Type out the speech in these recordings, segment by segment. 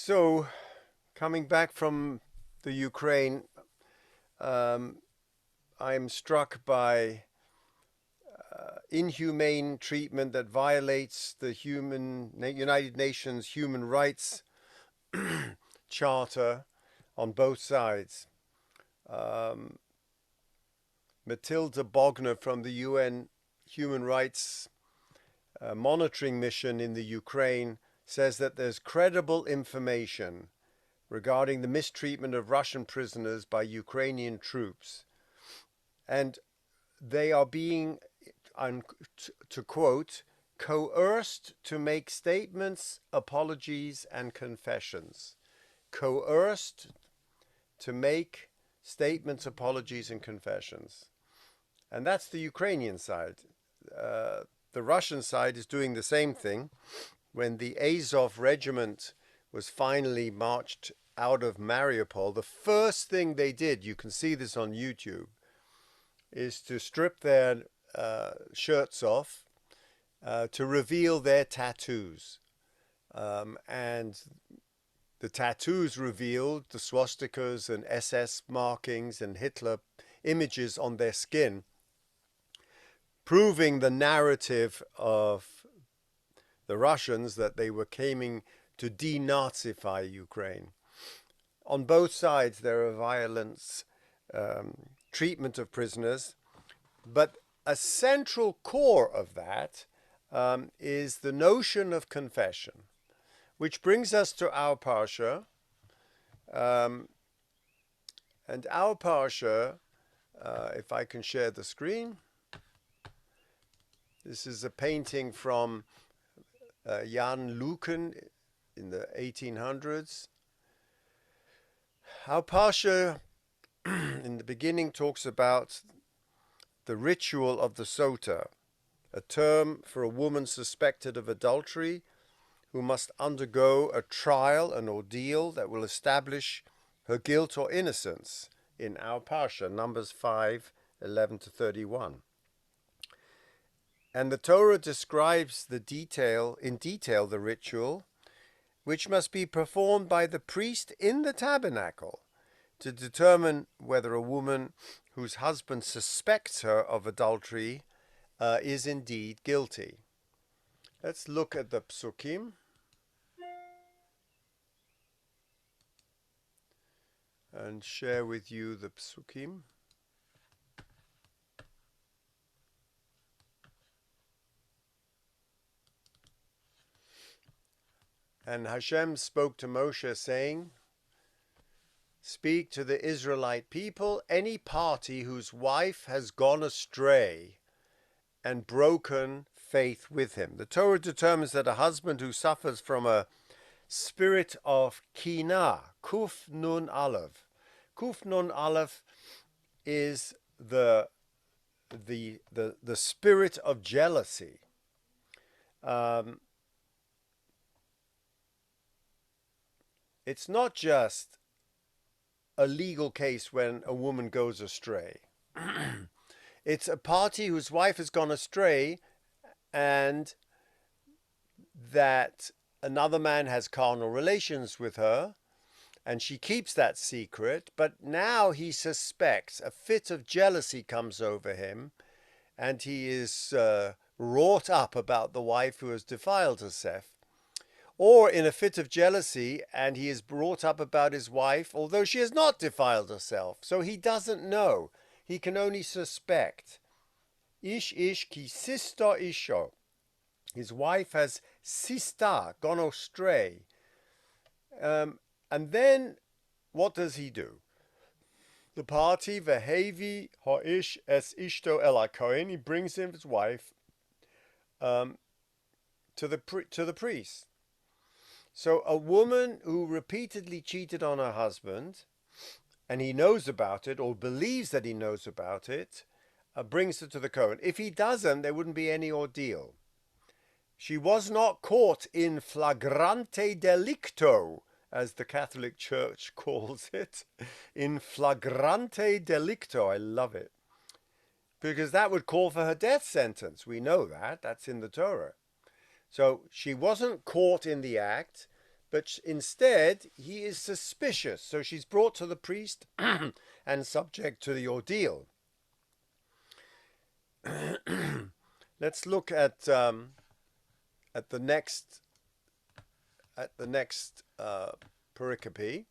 So, coming back from the Ukraine, um, I'm struck by inhumane treatment that violates the United Nations Human Rights Charter on both sides. Um, Matilda Bogner from the UN Human Rights Monitoring Mission in the Ukraine says that there's credible information regarding the mistreatment of Russian prisoners by Ukrainian troops. And they are being, to quote, coerced to make statements, apologies, and confessions. Coerced to make statements, apologies, and confessions. And that's the Ukrainian side. The Russian side is doing the same thing. When the Azov regiment was finally marched out of Mariupol, the first thing they did, you can see this on YouTube, is to strip their shirts off to reveal their tattoos. And the tattoos revealed the swastikas and SS markings and Hitler images on their skin, proving the narrative of the Russians that they were coming to denazify Ukraine. On both sides, there are violence, treatment of prisoners, but a central core of that is the notion of confession, which brings us to our Parsha. And our Parsha, if I can share the screen, this is a painting from Jan Luken in the 1800s. Our Parsha in the beginning talks about the ritual of the sota, a term for a woman suspected of adultery who must undergo a trial, an ordeal that will establish her guilt or innocence in our Parsha, Numbers 5:11-31. And the Torah describes in detail the ritual, which must be performed by the priest in the tabernacle to determine whether a woman whose husband suspects her of adultery is indeed guilty. Let's look at the psukim. And share with you the psukim. And Hashem spoke to Moshe, saying, "Speak to the Israelite people, any party whose wife has gone astray and broken faith with him." The Torah determines that a husband who suffers from a spirit of kina, kuf nun aleph. Kuf nun aleph is the spirit of jealousy. It's not just a legal case when a woman goes astray. It's a party whose wife has gone astray and that another man has carnal relations with her, and she keeps that secret, but now he suspects, a fit of jealousy comes over him, and he is wrought up about the wife who has defiled herself. Or in a fit of jealousy, and he is brought up about his wife, although she has not defiled herself. So he doesn't know. He can only suspect. Ish ki sista isho. His wife has sista, gone astray. And then what does he do? The party, vehevi ha'ish es ishto el hakohen, he brings in his wife to the priest. So a woman who repeatedly cheated on her husband, and he knows about it, or believes that he knows about it, brings her to the Kohen. If he doesn't, there wouldn't be any ordeal. She was not caught in flagrante delicto, as the Catholic Church calls it. In flagrante delicto. I love it. Because that would call for her death sentence. We know that. That's in the Torah. So she wasn't caught in the act, but instead he is suspicious. So she's brought to the priest and subject to the ordeal. Let's look at the next pericope.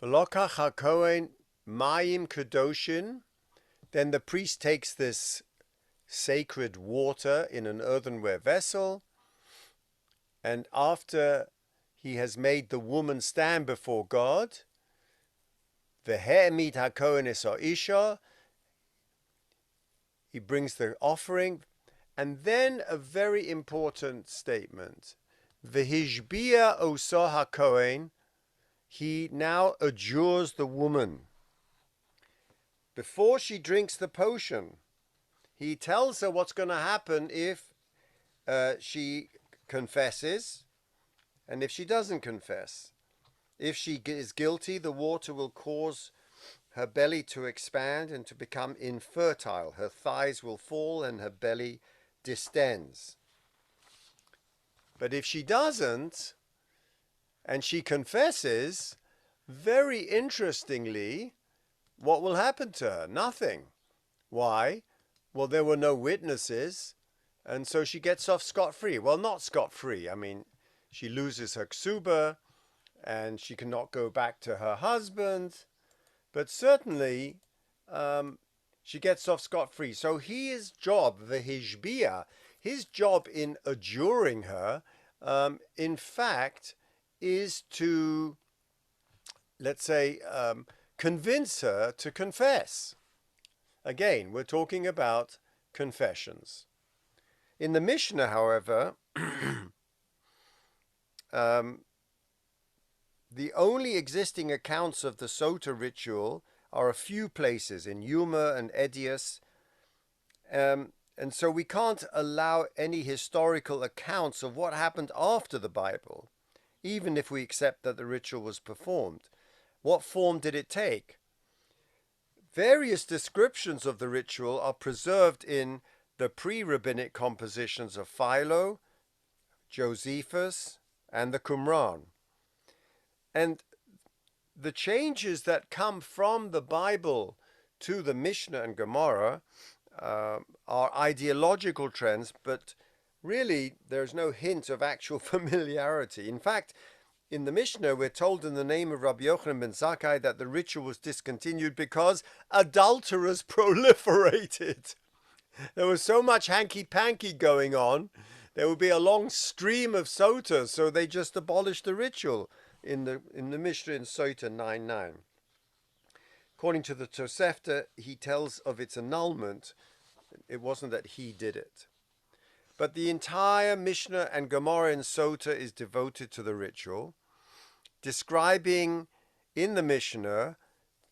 V'lokach hakohen mayim kedoshin. Then the priest takes this sacred water in an earthenware vessel, and after he has made the woman stand before God, v'he'emid hakohen es ha'isha, he brings the offering, and then a very important statement. V'hishbia oso hakohen, he now adjures the woman. Before she drinks the potion, he tells her what's going to happen if she confesses, and if she doesn't confess. If she is guilty, the water will cause her belly to expand and to become infertile. Her thighs will fall and her belly distends. But if she doesn't, and she confesses, very interestingly, what will happen to her? Nothing. Why? Well, there were no witnesses, and so she gets off scot-free. Well, not scot-free. I mean, she loses her ksuba, and she cannot go back to her husband, but certainly she gets off scot-free. So his job, the hishbia, his job in adjuring her, in fact, is to, let's say, convince her to confess. Again, we're talking about confessions. In the Mishnah, however, the only existing accounts of the Sota ritual are a few places in Yuma and Edius, and so we can't allow any historical accounts of what happened after the Bible, even if we accept that the ritual was performed. What form did it take? Various descriptions of the ritual are preserved in the pre-rabbinic compositions of Philo, Josephus, and the Qumran. And the changes that come from the Bible to the Mishnah and Gemara are ideological trends, but really there's no hint of actual familiarity. In fact, in the Mishnah, we're told in the name of Rabbi Yochanan ben Zakkai that the ritual was discontinued because adulterers proliferated. There was so much hanky-panky going on, there would be a long stream of Sota, so they just abolished the ritual in the Mishnah in Sota 9:9. According to the Tosefta, he tells of its annulment. It wasn't that he did it. But the entire Mishnah and Gemara in Sota is devoted to the ritual, describing in the Mishnah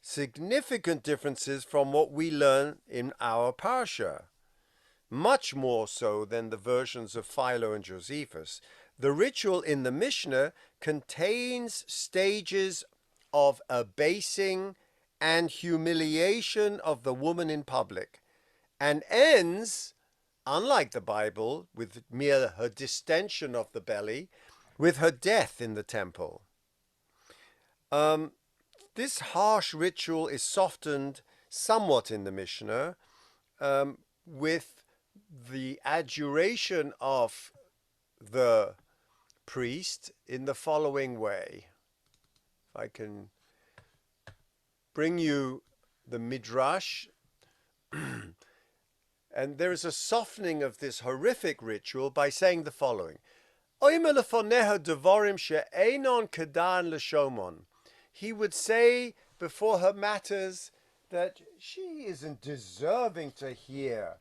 significant differences from what we learn in our Parsha, much more so than the versions of Philo and Josephus. The ritual in the Mishnah contains stages of abasing and humiliation of the woman in public, and ends, unlike the Bible, with mere her distension of the belly, with her death in the temple. This harsh ritual is softened somewhat in the Mishnah with the adjuration of the priest in the following way. If I can bring you the Midrash, and there is a softening of this horrific ritual by saying the following. He would say before her matters that she isn't deserving to hear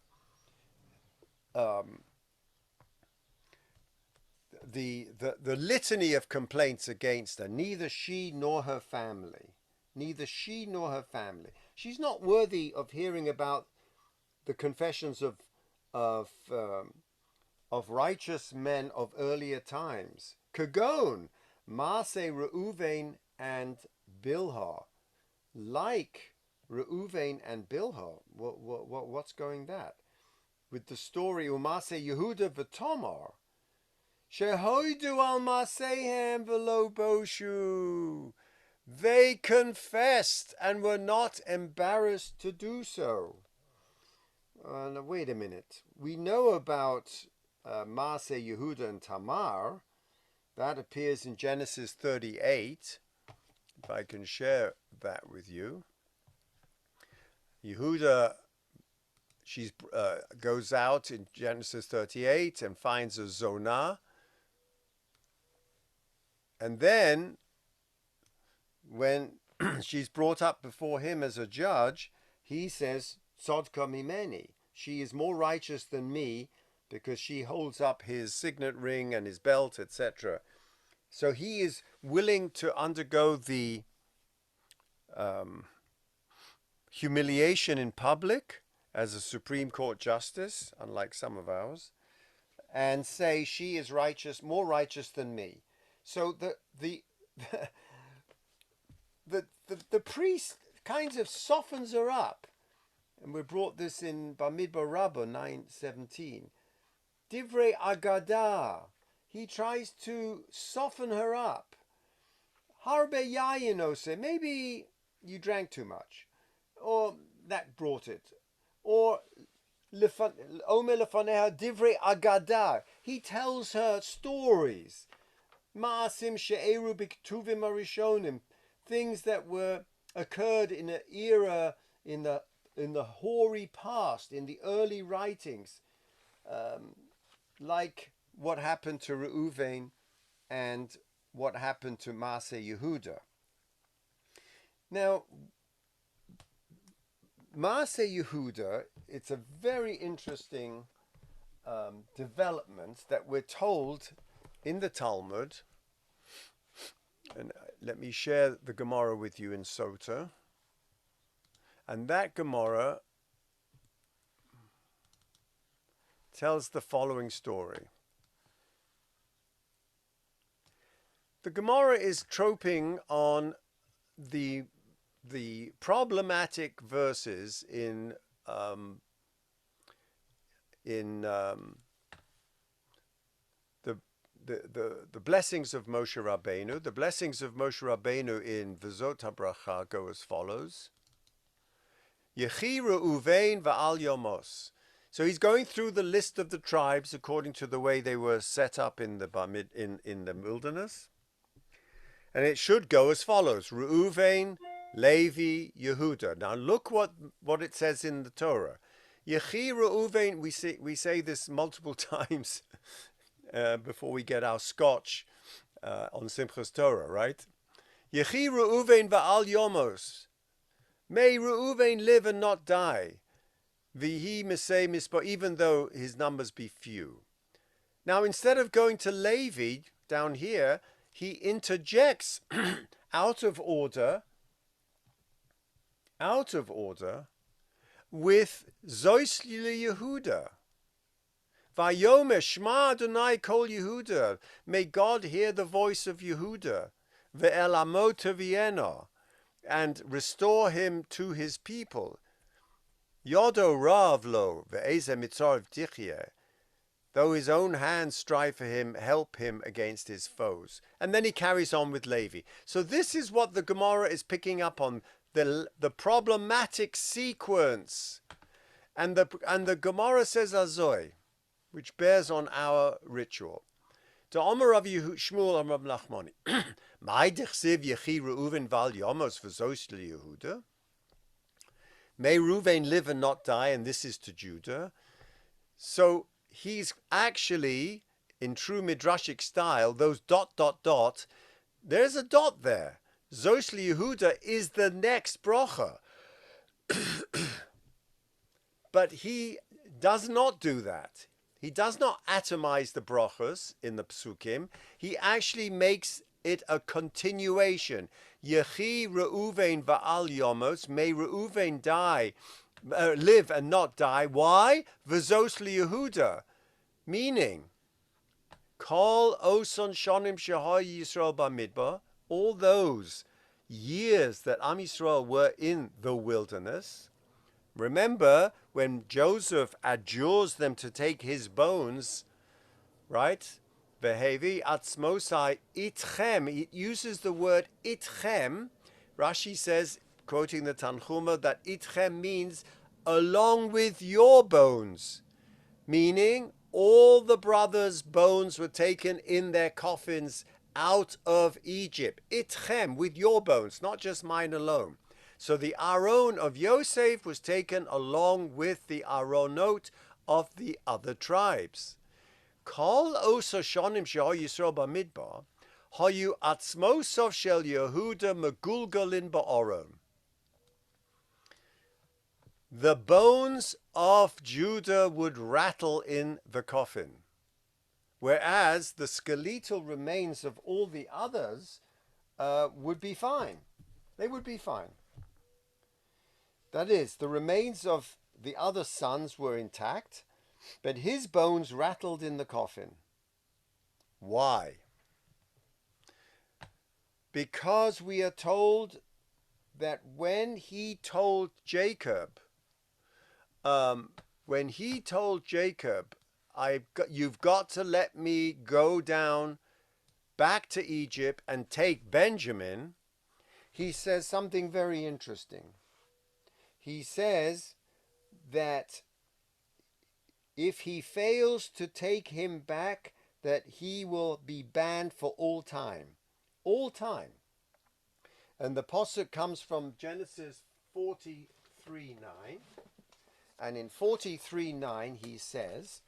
the litany of complaints against her, neither she nor her family. neither she nor her family. She's not worthy of hearing about the confessions of um, of righteous men of earlier times. Kagon, Maaseh Reuven and Bilhah, like Reuven and Bilhah. What's going that? With the story Umase Yehuda v'Tomar, shehoidu al masehem v'lo boshu. They confessed and were not embarrassed to do so. Now wait a minute. We know about Maaseh Yehuda and Tamar. That appears in Genesis 38. If I can share that with you. Yehuda, she goes out in Genesis 38 and finds a zonah. And then, when she's brought up before him as a judge, he says, Tzodka mimeni. She is more righteous than me because she holds up his signet ring and his belt, etc. So he is willing to undergo the humiliation in public as a Supreme Court justice, unlike some of ours, and say she is righteous, more righteous than me. So the priest kind of softens her up, and we brought this in Bamidbar Rabbah 9:17. Divrei Agadah. He tries to soften her up. Harbe Yayinose. Maybe you drank too much, or that brought it, or Omer Lefaneha Divrei Agadah. He tells her stories. Ma'asim she'eru b'ktuvim arishonim, things that occurred in an era in the hoary past, in the early writings, like what happened to Reuven and what happened to Maaseh Yehuda. Now, Maaseh Yehuda, it's a very interesting development that we're told in the Talmud. And let me share the Gemara with you in Sota. And that Gemara tells the following story. The Gemara is troping on the problematic verses in the blessings of Moshe Rabbeinu. The blessings of Moshe Rabbeinu in V'zot HaBracha go as follows. Yechi Reuven va'al Yomos. So he's going through the list of the tribes according to the way they were set up in the wilderness. And it should go as follows. Reuven, Levi, Yehuda. Now look what it says in the Torah. Yechi Reuven, we say this multiple times before we get our scotch on Simchas Torah, right? Yechi Reuven va'al Yomos. May Reuven live and not die. Vihi misei mispo, even though his numbers be few. Now, instead of going to Levi down here, he interjects out of order with Zois Yehuda. Vayomer Shema Adonai Kol Yehuda. May God hear the voice of Yehuda. Ve'el amo teviena, and restore him to his people. Yodo rav lo ve'eze mitzarv tichye. Though his own hands strive for him, help him against his foes. And then he carries on with Levi. So this is what the Gemara is picking up on, the problematic sequence. And the Gemara says Azoi, which bears on our ritual. To Omer Rav Shmuel and Rav Nachmani. Mai dichsiv yechi Reuven val yomos v'zos Yehuda. May Reuven live and not die, and this is to Judah. So he's actually, in true midrashic style, those ... there's a dot there. Zos Yehuda is the next bracha. But he does not do that. He does not atomize the brachas in the psukim. He actually makes it a continuation. Yechi Reuven va'al yomos, may Reuven live and not die. Why? V'zos liYehuda, meaning, Kol oson shonim shehoy Yisrael b'midbar, all those years that Am Yisrael were in the wilderness. Remember when Joseph adjures them to take his bones, right? Vehevi atzmosai itchem. It uses the word itchem. Rashi says, quoting the Tanchuma, that itchem means along with your bones, meaning all the brothers' bones were taken in their coffins out of Egypt. Itchem, with your bones, not just mine alone. So the Aron of Yosef was taken along with the Aronot of the other tribes. Kol osa shonim sheho Yisrael b'midbar, hayu atzmosov shel Yehuda megulgalin ba'aron. The bones of Judah would rattle in the coffin, whereas the skeletal remains of all the others would be fine. They would be fine. That is, the remains of the other sons were intact, but his bones rattled in the coffin. Why? Because we are told that when he told Jacob, you've got to let me go down back to Egypt and take Benjamin, he says something very interesting. He says that if he fails to take him back, that he will be banned for all time. All time. And the pasuk comes from Genesis 43:9. And in 43:9 he says,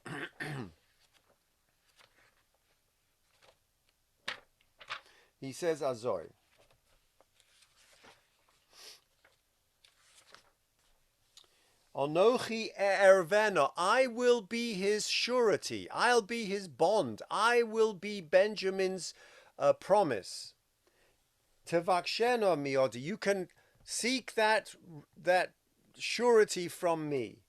he says, Azoy, Onochi erveno, I will be his surety, I'll be his bond, I will be Benjamin's promise. Tevaksheno miodi, you can seek that surety from me.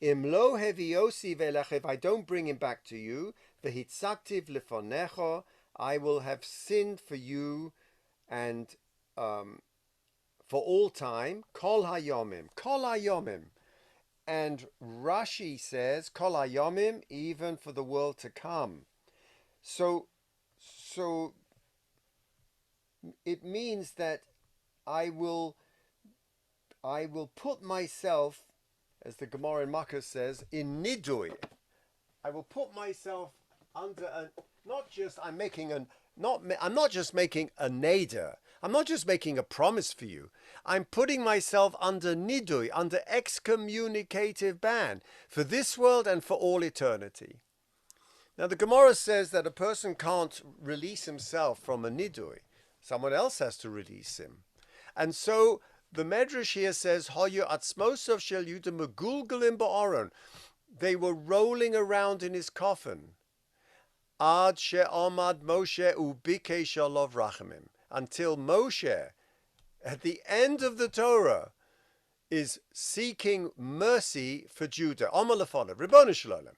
Imlo heviosi velech, if I don't bring him back to you, vehitzaktiv lefonecho, I will have sinned for you and for all time. Kol hayomim, kol hayomim. And Rashi says, Kol hayomim, even for the world to come. So it means that I will put myself, as the Gemara in Makkah says, in nidui. I will put myself under I'm not just making a neder. I'm not just making a promise for you. I'm putting myself under nidui, under excommunicative ban for this world and for all eternity. Now the Gemara says that a person can't release himself from a nidui. Someone else has to release him. And so the Medrash here says, Hoyu atzmosov shel Yudah megulgalim ba'aron. They were rolling around in his coffin. Ad she'amad Moshe ubikei shalov rachamim. Until Moshe, at the end of the Torah, is seeking mercy for Judah. Amar lefonav, Ribono shel olam,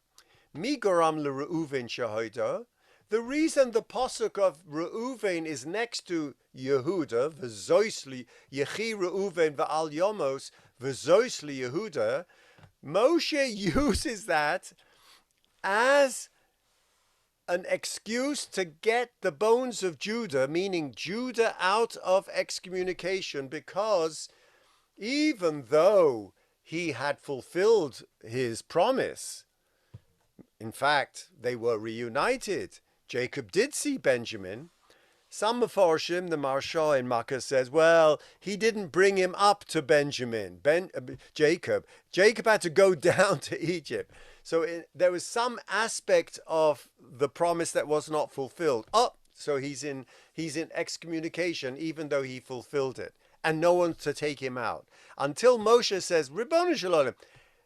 mi goram leReuven shahoida. The reason the pasuk of Reuven is next to Yehuda, v'zoisli yechi Reuven va'al yomos, v'zoisli Yehuda, Moshe uses that as an excuse to get the bones of Judah, meaning Judah, out of excommunication, because even though he had fulfilled his promise, in fact, they were reunited. Jacob did see Benjamin. Some Mefarshim, the Marsha in Makkah says, well, he didn't bring him up to Benjamin, Jacob. Jacob had to go down to Egypt. So there was some aspect of the promise that was not fulfilled. So he's in excommunication, even though he fulfilled it, and no one to take him out. Until Moshe says, Ribono shel olam.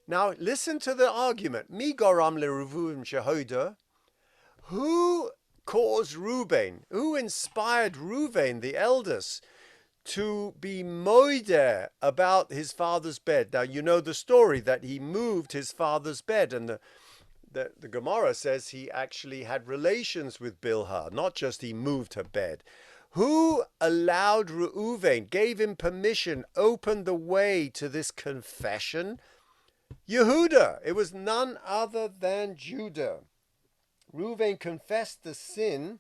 Now listen to the argument. Mi goram leReuven shahoda. Who caused Reuben? Who inspired Reuben, the eldest, to be moide about his father's bed. Now, you know the story that he moved his father's bed, and the Gemara says he actually had relations with Bilhah, not just he moved her bed. Who allowed Reuven, gave him permission, opened the way to this confession? Yehuda. It was none other than Judah. Reuven confessed the sin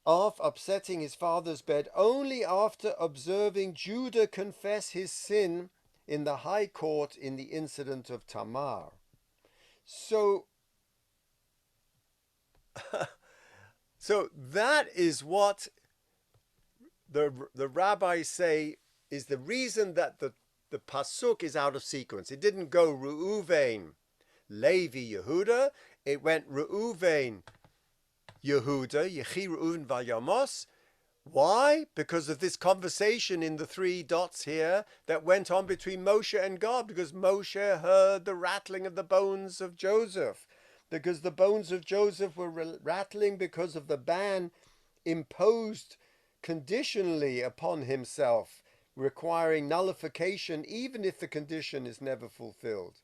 of upsetting his father's bed only after observing Judah confess his sin in the high court in the incident of Tamar. So that is what the rabbis say is the reason that the pasuk is out of sequence. It didn't go Reuven, Levi, Yehuda. It went Reuven, Yehuda, Yechi Reuven Vayamos. Why? Because of this conversation in the three dots here that went on between Moshe and God, because Moshe heard the rattling of the bones of Joseph, because the bones of Joseph were rattling because of the ban imposed conditionally upon himself, requiring nullification even if the condition is never fulfilled.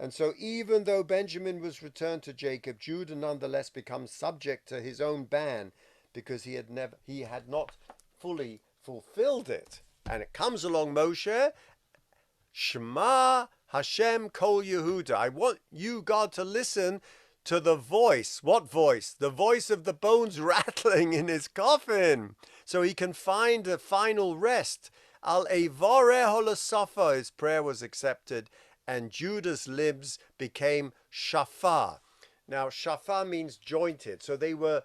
And so even though Benjamin was returned to Jacob, Judah nonetheless becomes subject to his own ban because he had not fully fulfilled it. And it comes along Moshe, Shema Hashem Kol Yehuda. I want you, God, to listen to the voice. What voice? The voice of the bones rattling in his coffin, so he can find a final rest. Al Eivore Holasafa, his prayer was accepted, and Judah's limbs became shafar. Now, shafar means jointed, so they were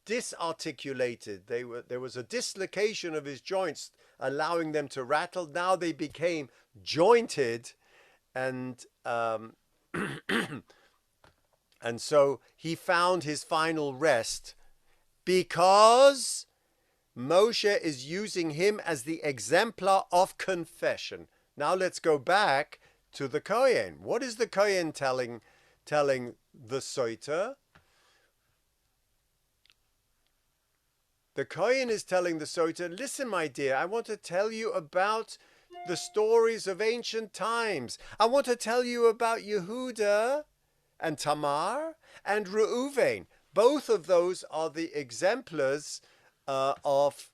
disarticulated. There was a dislocation of his joints, allowing them to rattle. Now they became jointed, and and so he found his final rest because Moshe is using him as the exemplar of confession. Now let's go back to the Kohen. What is the Kohen telling the Soiter? The Kohen is telling the Soiter, listen, my dear, I want to tell you about the stories of ancient times. I want to tell you about Yehuda and Tamar and Reuven. Both of those are the exemplars of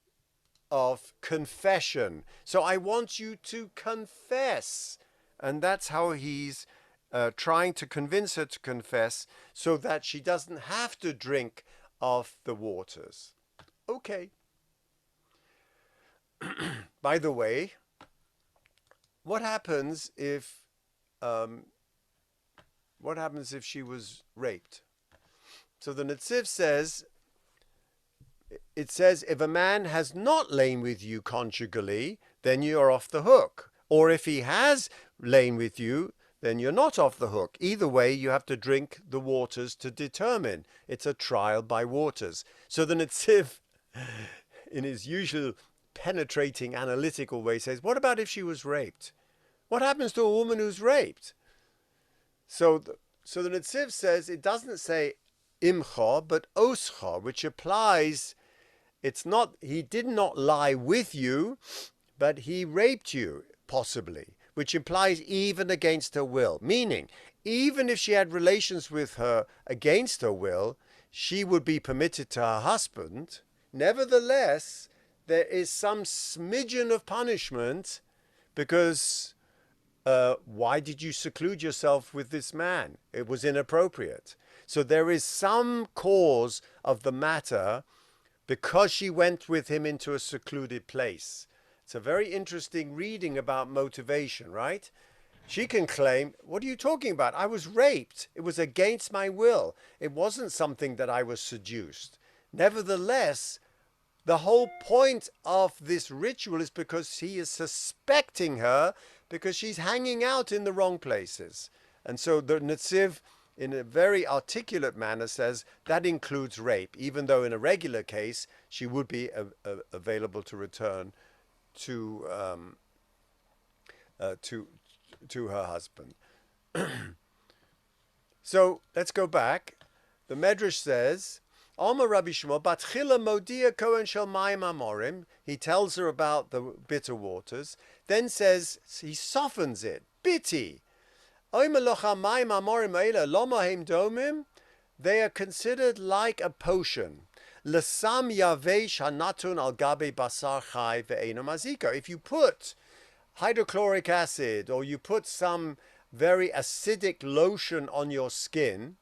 confession. So I want you to confess. And that's how he's trying to convince her to confess so that she doesn't have to drink of the waters. Okay. By the way, what happens if she was raped? So the Netziv says, it says, if a man has not lain with you conjugally, then you are off the hook. Or if he has lain with you, then you're not off the hook. Either way, you have to drink the waters to determine. It's a trial by waters. So the Netziv, in his usual penetrating analytical way, says, what about if she was raped? What happens to a woman who's raped? So the Netziv says, it doesn't say imcha, but oscha, which applies, it's not, he did not lie with you, but he raped you, possibly, which implies even against her will. Meaning, even if she had relations with her against her will, she would be permitted to her husband. Nevertheless, there is some smidgen of punishment because why did you seclude yourself with this man? It was inappropriate. So there is some cause of the matter because she went with him into a secluded place. It's a very interesting reading about motivation, right? She can claim, what are you talking about? I was raped. It was against my will. It wasn't something that I was seduced. Nevertheless, the whole point of this ritual is because he is suspecting her because she's hanging out in the wrong places. And so the Netziv, in a very articulate manner, says that includes rape, even though in a regular case, she would be available to return to her husband. So let's go back. The Medrash says, Omer Rabbi Shmuel, Batchila Modia Kohen Shel Mayim Amorim. He tells her about the bitter waters, then says, he softens it. Biti. Omer Locha Mayim Amorim Eila Lomahem Domim. They are considered like a potion. L'sam yavesh hanatun al gabe basar chai ve'eno mazika. If you put hydrochloric acid or you put some very acidic lotion on your skin,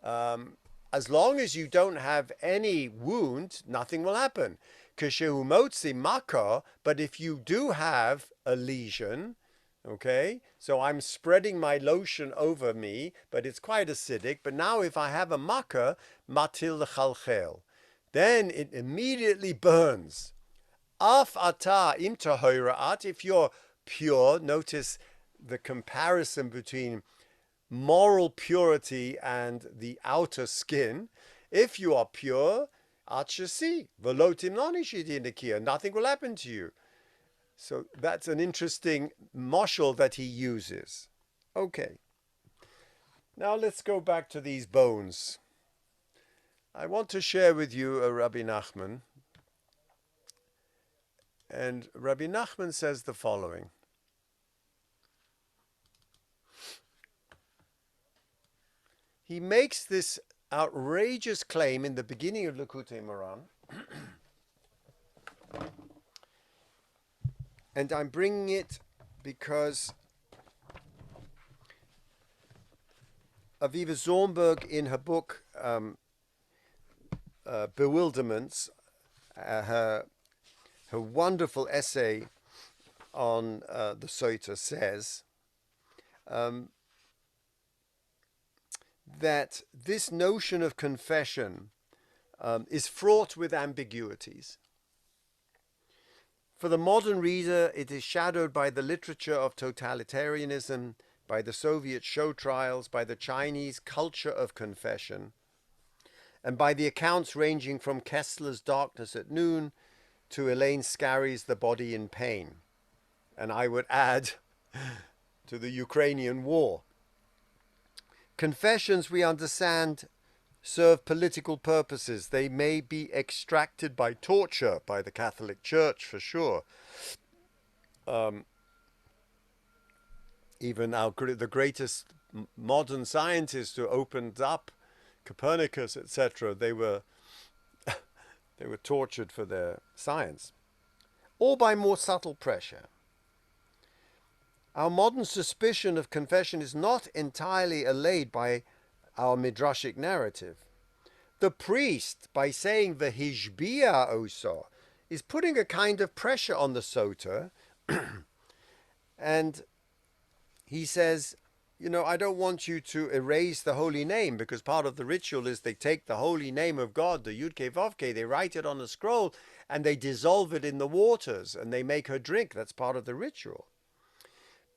as long as you don't have any wound, nothing will happen. Keshehu motzi maka, but if you do have a lesion, okay, so I'm spreading my lotion over me, but it's quite acidic. But now if I have a makkah, matil lechalchel, then it immediately burns. Af ata im tahoraat, if you're pure, notice the comparison between moral purity and the outer skin. If you are pure, atshasi, velotim nonishidinakia, nothing will happen to you. So that's an interesting moshel that he uses. Okay. Now let's go back to these bones. I want to share with you a Rabbi Nachman. And Rabbi Nachman says the following. He makes this outrageous claim in the beginning of Likutei Moharan. And I'm bringing it because Aviva Zornberg, in her book Bewilderments, her wonderful essay on the Sota, says that this notion of confession is fraught with ambiguities. For the modern reader, it is shadowed by the literature of totalitarianism, by the Soviet show trials, by the Chinese culture of confession, and by the accounts ranging from Kessler's Darkness at Noon to Elaine Scarry's The Body in Pain. And I would add to the Ukrainian war. Confessions, we understand, serve political purposes. They may be extracted by torture by the Catholic Church, for sure. Even the greatest modern scientists who opened up Copernicus, etc., they were tortured for their science, or by more subtle pressure. Our modern suspicion of confession is not entirely allayed by our midrashic narrative. The priest, by saying the hishbia oso, is putting a kind of pressure on the sota, and he says, you know, I don't want you to erase the holy name, because part of the ritual is they take the holy name of God, the Yud-Kei Vav-Kei, they write it on a scroll, and they dissolve it in the waters, and they make her drink. That's part of the ritual.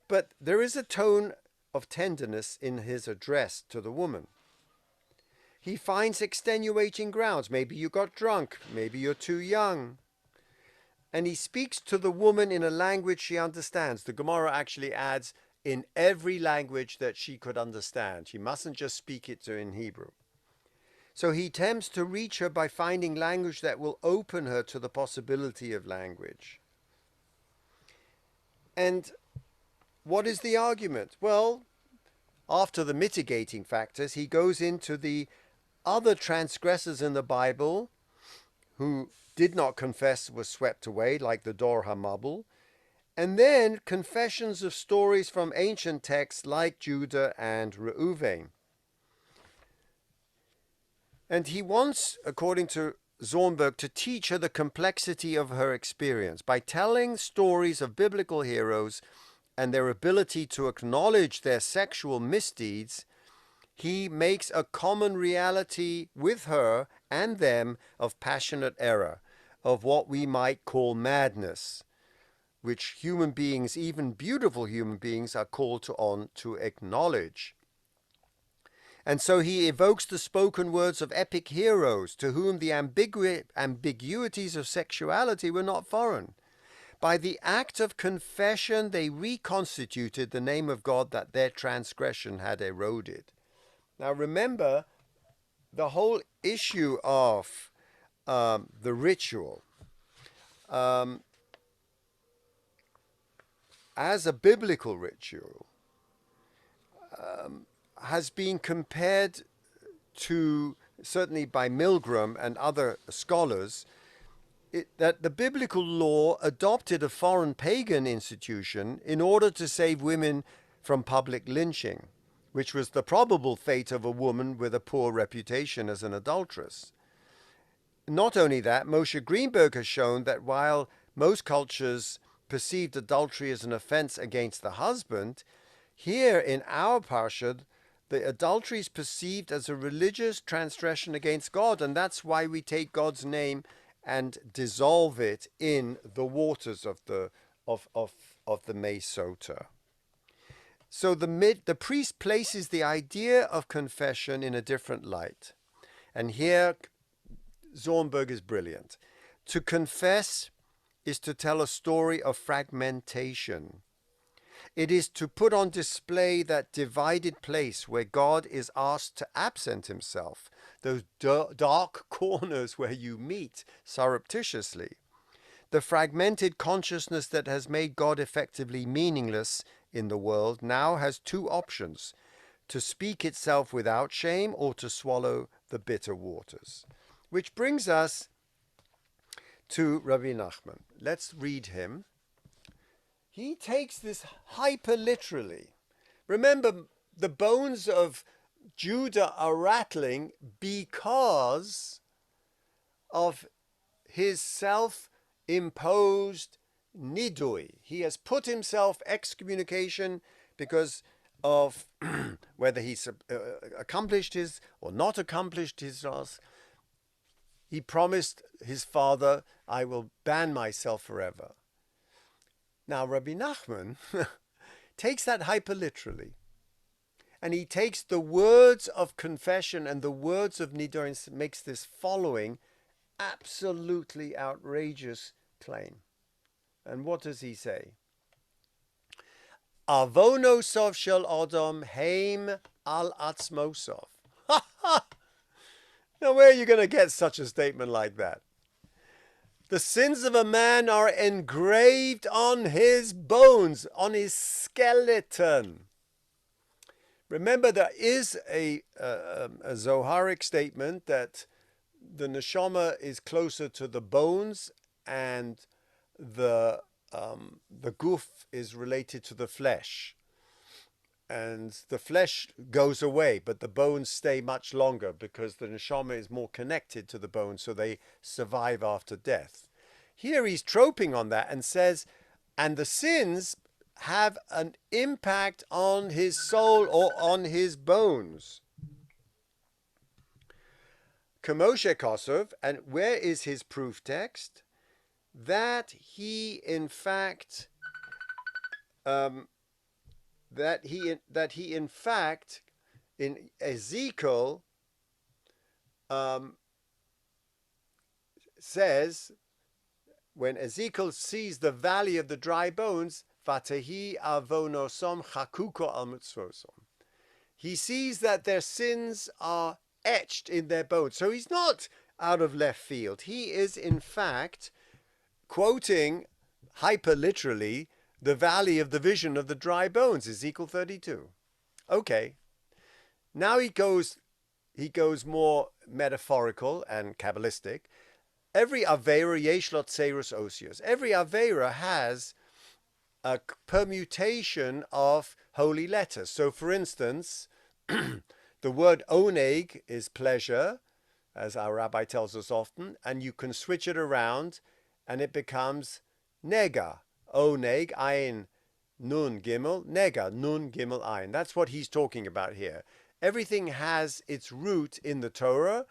But there is a tone of tenderness in his address to the woman. He finds extenuating grounds. Maybe you got drunk. Maybe you're too young. And he speaks to the woman in a language she understands. The Gemara actually adds, in every language that she could understand. She mustn't just speak it to in Hebrew. So he attempts to reach her by finding language that will open her to the possibility of language. And what is the argument? Well, after the mitigating factors, he goes into the other transgressors in the Bible who did not confess, were swept away, like the Dor HaMabul, and then confessions of stories from ancient texts like Judah and Reuven. And he wants, according to Zornberg, to teach her the complexity of her experience by telling stories of biblical heroes and their ability to acknowledge their sexual misdeeds. He makes a common reality with her and them of passionate error, of what we might call madness, which human beings, even beautiful human beings, are called on to acknowledge. And so he evokes the spoken words of epic heroes to whom the ambiguities of sexuality were not foreign. By the act of confession, they reconstituted the name of God that their transgression had eroded. Now remember, the whole issue of the ritual um, as a biblical ritual has been compared to, certainly by Milgram and other scholars, that the biblical law adopted a foreign pagan institution in order to save women from public lynching, which was the probable fate of a woman with a poor reputation as an adulteress. Not only that, Moshe Greenberg has shown that while most cultures perceived adultery as an offense against the husband, here in our parsha, the adultery is perceived as a religious transgression against God, and that's why we take God's name and dissolve it in the waters of the Mei Sota. So the priest places the idea of confession in a different light, and here Zornberg is brilliant. To confess is to tell a story of fragmentation. It is to put on display that divided place where God is asked to absent himself, those dark corners where you meet surreptitiously. The fragmented consciousness that has made God effectively meaningless in the world now has two options: to speak itself without shame or to swallow the bitter waters. Which brings us to Rabbi Nachman. Let's read him. He takes this hyper literally. Remember, the bones of Judah are rattling because of his self-imposed nidui. He has put himself excommunication because of whether he's accomplished his or not accomplished his task. He promised his father, I will ban myself forever. Now, Rabbi Nachman takes that hyper literally, and he takes the words of confession and the words of nidor and makes this following absolutely outrageous claim. And what does he say? Avonosov shel Odom heim al atzmosov. Now, where are you going to get such a statement like that? The sins of a man are engraved on his bones, on his skeleton. Remember, there is a Zoharic statement that the neshama is closer to the bones, and the guf is related to the flesh. And the flesh goes away, but the bones stay much longer because the neshama is more connected to the bones, so they survive after death. Here he's troping on that and says, and the sins have an impact on his soul or on his bones. Kamoshe Kosov, and where is his proof text? That he in fact that he in fact in Ezekiel says, when Ezekiel sees the valley of the dry bones, Vatehi avonosom chakuko al mitzvosom, he sees that their sins are etched in their bones. So he's not out of left field. He is in fact quoting hyper literally the valley of the vision of the dry bones, Ezekiel 32. Okay. Now he goes more metaphorical and Kabbalistic. Every Aveira yeshlot tseirus osios. Every Aveira has a permutation of holy letters. So for instance, the word oneg is pleasure, as our rabbi tells us often, and you can switch it around and it becomes nega. Oneg, ayin, nun, gimel, nega, nun, gimel, ayin. That's what he's talking about here. Everything has its root in the Torah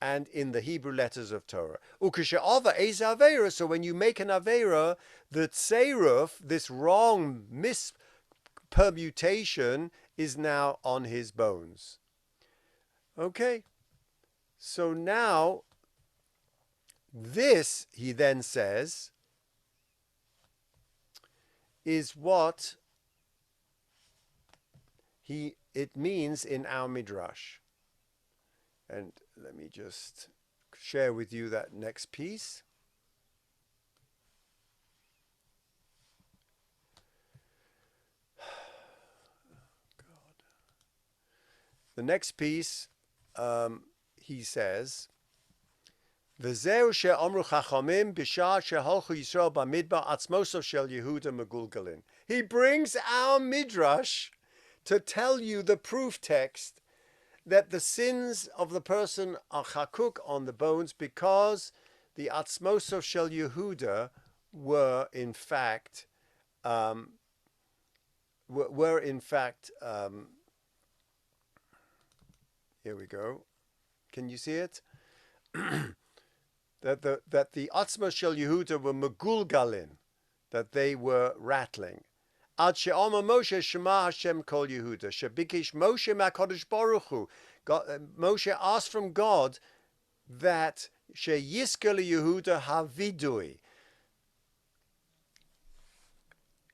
and in the Hebrew letters of Torah. Ukeshe'ava ez aveira. So when you make an aveira, the tseruf, this wrong mispermutation, is now on his bones. Okay. So now, this, he then says, is what it means in our midrash. And let me just share with you that next piece. The next piece, he says, V'zeu she'omru chachamim b'shah she'holchu Yisrael b'midbar atzmoso shel Yehuda megulgalin. He brings our midrash to tell you the proof text that the sins of the person are chakuk on the bones because the atzmoso shel Yehuda were in fact here we go. Can you see it? that the Atzma Shel Yehuda were megulgalin, that they were rattling. Ad she'oma Moshe Shema Hashem Kol Yehuda shebikish Moshe ma'Kodesh Baruch Hu. Moshe asked from God that she'yiska Yehuda havidui.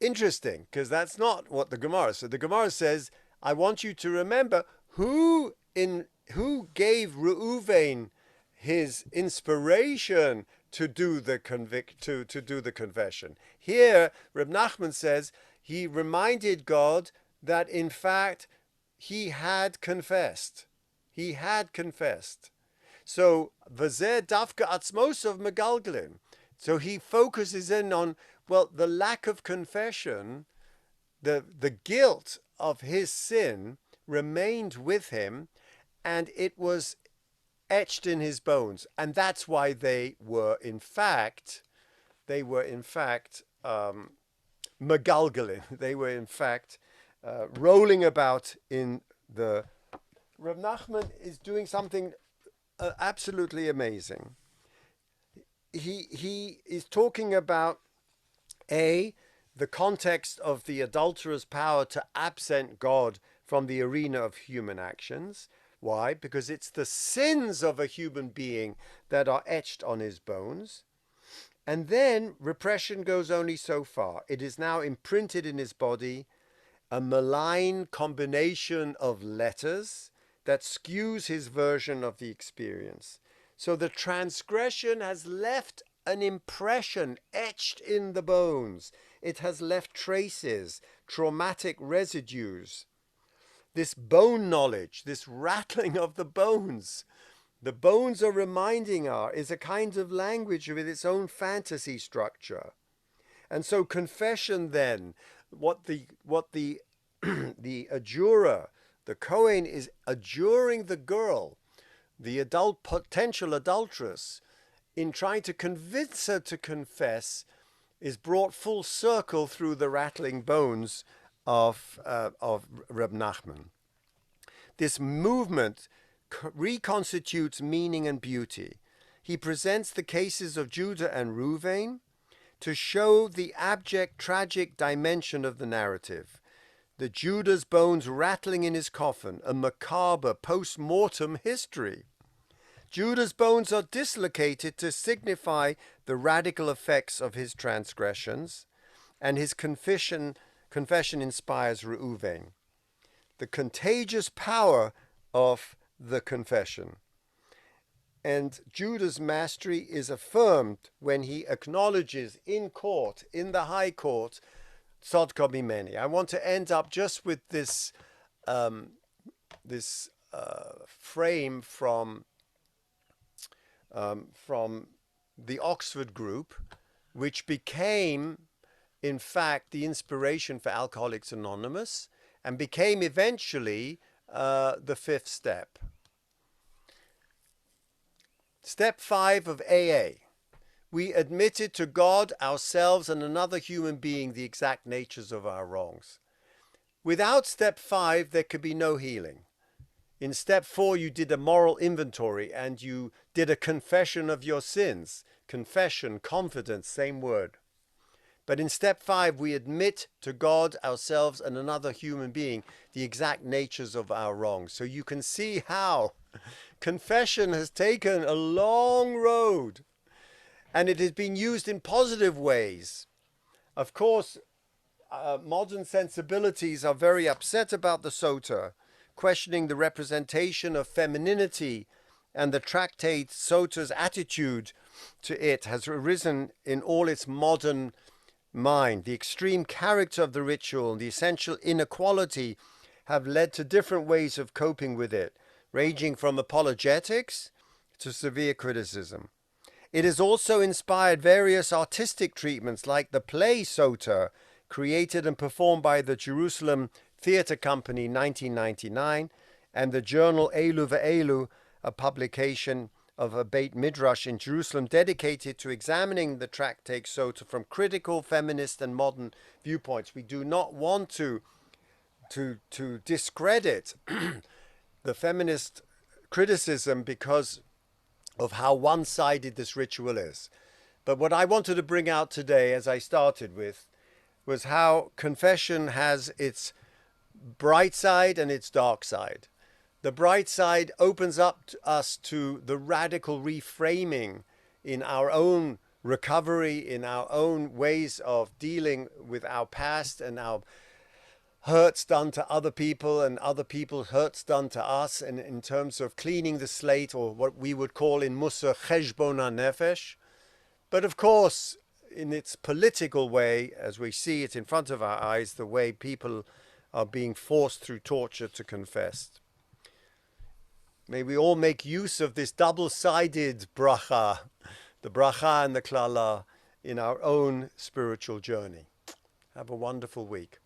Interesting, because that's not what the Gemara said. The Gemara says, I want you to remember who gave Reuven his inspiration to do the confession. Here, Reb Nachman says he reminded God that in fact he had confessed. He had confessed. So v'zeh dafka atzmosov megalglin. So he focuses in on, well, the lack of confession, the guilt of his sin remained with him, and it was etched in his bones, and that's why they were in fact megalgalin. They were in fact rolling about in the. Reb Nachman is doing something absolutely amazing. He is talking about the context of the adulterer's power to absent God from the arena of human actions. Why? Because it's the sins of a human being that are etched on his bones. And then repression goes only so far. It is now imprinted in his body, a malign combination of letters that skews his version of the experience. So the transgression has left an impression etched in the bones. It has left traces, traumatic residues. This bone knowledge, this rattling of the bones are reminding is a kind of language with its own fantasy structure. And so confession then, what the the adjurer, the Kohen is adjuring the girl, the potential adulteress, in trying to convince her to confess, is brought full circle through the rattling bones of Reb Nachman. This movement reconstitutes meaning and beauty. He presents the cases of Judah and Reuven to show the abject, tragic dimension of the narrative. The Judah's bones rattling in his coffin, a macabre post-mortem history. Judah's bones are dislocated to signify the radical effects of his transgressions, and his confession inspires Reuven. The contagious power of the confession. And Judah's mastery is affirmed when he acknowledges in court, in the high court, Tzodka Mimeni. I want to end up just with this frame from the Oxford group, which became, in fact, the inspiration for Alcoholics Anonymous, and became eventually the fifth step. Step 5 of AA. We admitted to God, ourselves, and another human being the exact natures of our wrongs. Without step 5, there could be no healing. In step 4, you did a moral inventory and you did a confession of your sins. Confession, confidence, same word. But in step 5, we admit to God, ourselves, and another human being the exact natures of our wrongs. So you can see how confession has taken a long road, and it has been used in positive ways. Of course, modern sensibilities are very upset about the Sota, questioning the representation of femininity and the tractate Sota's attitude to it has arisen in all its modern mind. The extreme character of the ritual and the essential inequality have led to different ways of coping with it, ranging from apologetics to severe criticism. It has also inspired various artistic treatments like the play Sota, created and performed by the Jerusalem Theatre Company in 1999, and the journal Elu Ve'elu, a publication of a Beit Midrash in Jerusalem dedicated to examining the tractate Sota from critical, feminist, and modern viewpoints. We do not want to discredit the feminist criticism because of how one-sided this ritual is. But what I wanted to bring out today, as I started with, was how confession has its bright side and its dark side. The bright side opens up us to the radical reframing in our own recovery, in our own ways of dealing with our past and our hurts done to other people and other people's hurts done to us, and in terms of cleaning the slate, or what we would call in Mussar cheshbon hanefesh. But of course, in its political way, as we see it in front of our eyes, the way people are being forced through torture to confess. May we all make use of this double-sided bracha, the bracha and the klala, in our own spiritual journey. Have a wonderful week.